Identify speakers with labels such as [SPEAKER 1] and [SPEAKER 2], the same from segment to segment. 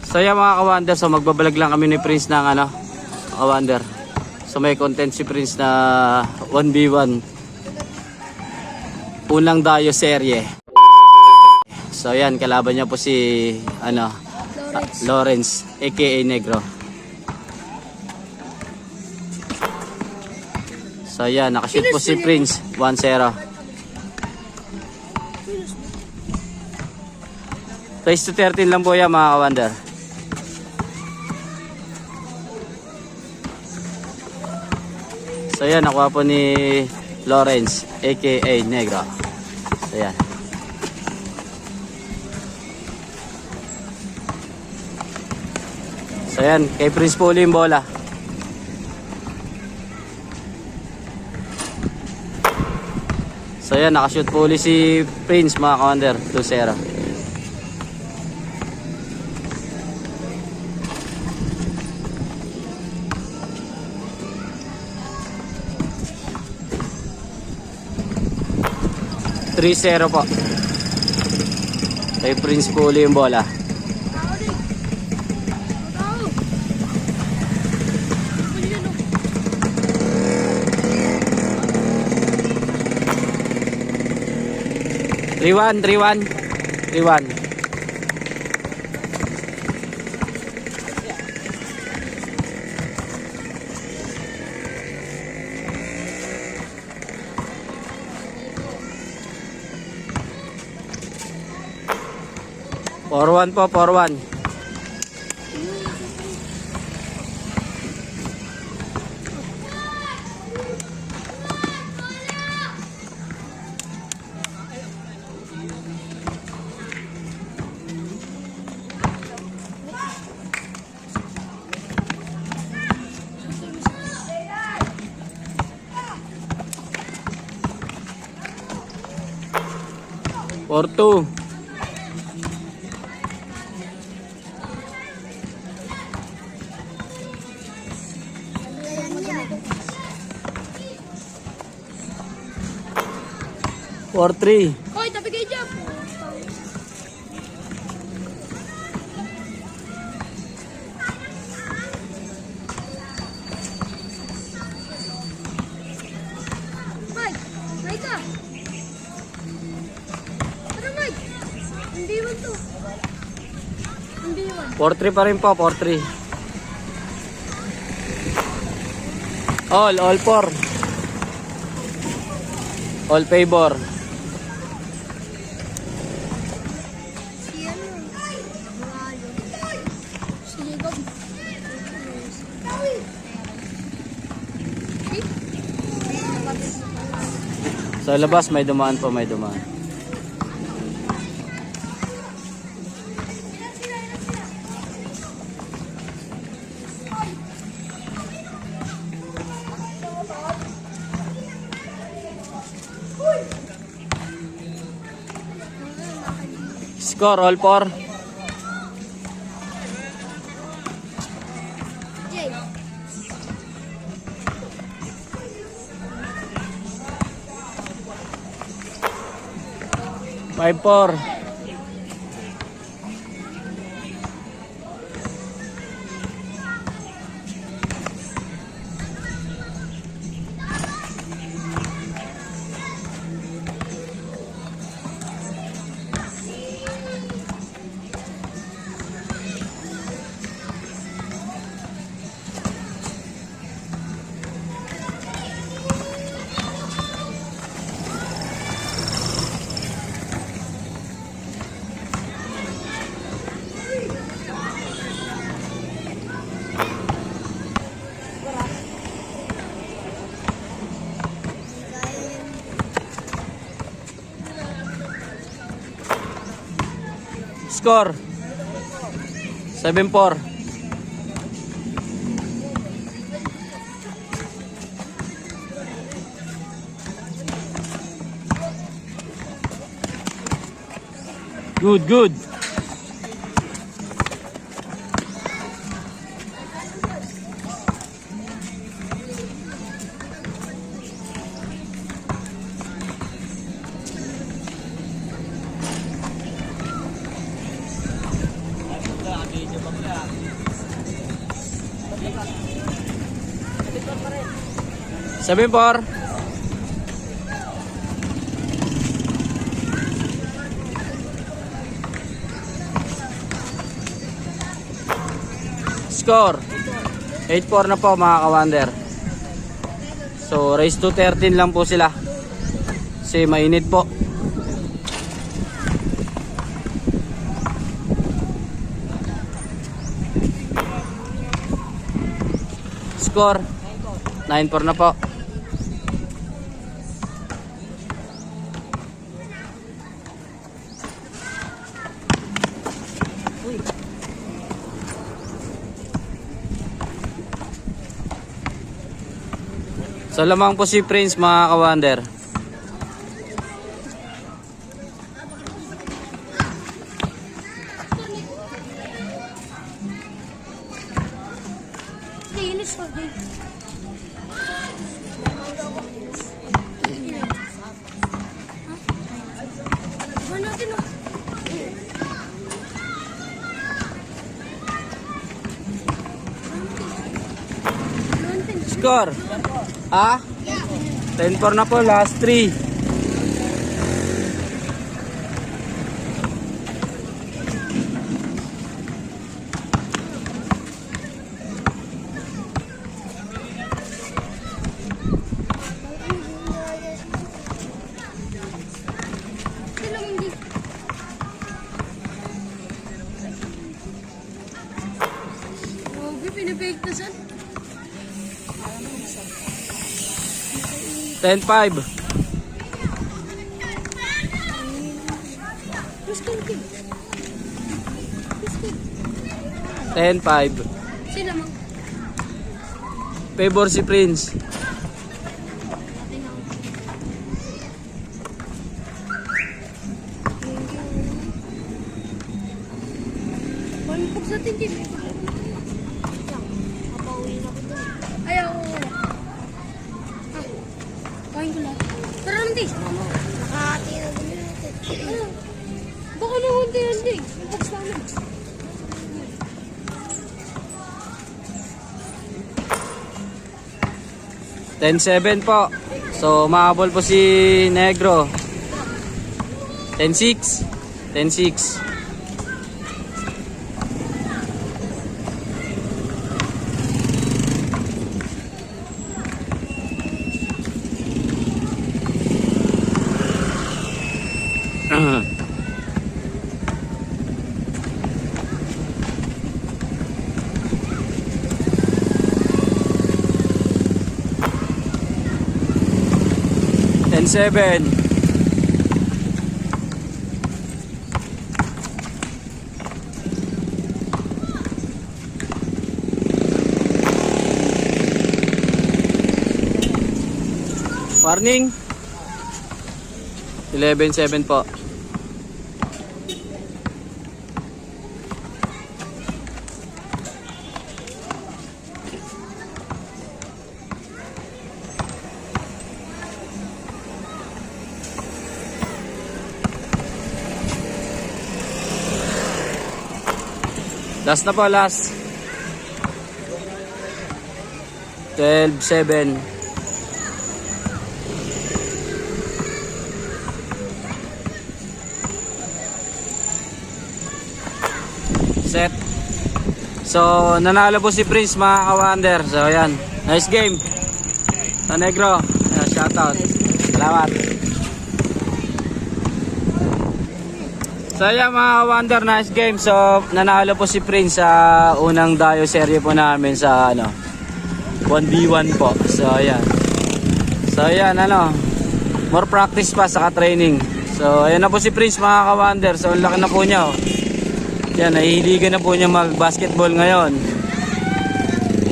[SPEAKER 1] So yan mga ka-wonder, so magbabalag lang kami ni Prince ng ano, ka-wonder. So may content si Prince na 1v1. Unang dayo serye. So yan, kalaban niya po si ano, Lawrence aka Negro. So yan, nakashoot po si Prince 1-0. Race to 13 lang po yan mga ka-wonder. So yan, nakuha po ni Lawrence aka Negro. So yan. So yan, kay Prince po uli yung bola. So yan, nakashoot po uli si Prince mga ka-wonder, 2-0. (3-0) po. Kay Prince po uli yung bola. Three-one. 4-1 po, 4-1. Or 2. Or 3.
[SPEAKER 2] Hoy, tapi kayo dyan. Mike, Mike ka. Ano Mike? Hindi man to. Hindi man.
[SPEAKER 1] 4-3 pa rin po, 4-3. All 4. All favor.
[SPEAKER 2] Si ano? Si Jacob.
[SPEAKER 1] Sa labas may dumaan po, may dumaan. Score all 4.
[SPEAKER 2] Jay.
[SPEAKER 1] 5-4. Score 7-4. Good. Sabihin por. Score 8-4 na po mga ka-wonder. So race to 13 lang po sila kasi mainit po. Score 9-4 na po. So lamang po si Prince mga ka-wonder.
[SPEAKER 2] Linis pa din. Ano natin oh?
[SPEAKER 1] Score. Ah? 10-4 na po, last 3.
[SPEAKER 2] Sila hindi. Oh, pinipigtasan.
[SPEAKER 1] 10-5.
[SPEAKER 2] Mas kalki.
[SPEAKER 1] 10-5.
[SPEAKER 2] Sila mang.
[SPEAKER 1] Favor si Prince.
[SPEAKER 2] Pampok sa tingin. Mapauwi na ko doon. Ayaw. Kain ko lahat. Tara nanti. Nakahati na din natin. Baka na hunti-hunti. Box namin.
[SPEAKER 1] $10-7 po. So mahabol po si Negro. 10-6. 10-6. $10-7. Warning. 11-7 po. Last na po, last. 12-7. Set. So, nanalo po si Prince mga ka-wonder. So, ayan. Nice game. Sa Negro. Ayan, shoutout. Salamat. So ayan mga ka-wonder, nice game. So nanalo po si Prince sa unang dayo serye po namin sa 1v1 po. So ayan ano, more practice pa saka training. So ayan na po si Prince mga ka-wonder. So ang laki na po niya oh. Yan, nahihiligan na po niya mag-basketball ngayon.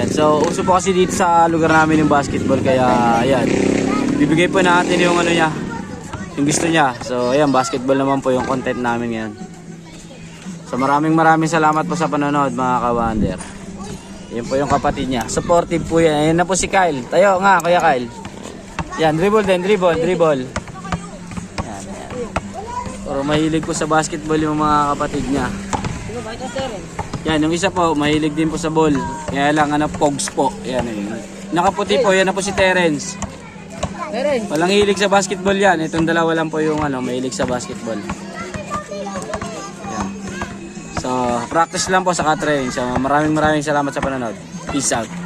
[SPEAKER 1] Yan, so uso po kasi dito sa lugar namin yung basketball, kaya ayan, bibigay po natin yung ano niya, yung gusto niya. So ayan, basketball naman po yung content namin ngayon. So maraming salamat po sa panonood mga ka-wonder. Yan po yung kapatid niya, supportive po yan. Ayan na po si Kyle. Tayo nga Kuya Kyle. Yan, dribble din, dribble. Yan. Pero mahilig po sa basketball yung mga kapatid niya. Yan, yung isa po, mahilig din po sa ball. Kaya lang, pogs po. Yan, nakaputi po, yan na po si Terence. Walang hilig sa basketball yan. Itong dalawa lang po yung mahilig sa basketball. Yan. So, practice lang po sa train. So, maraming salamat sa panonood. Peace out.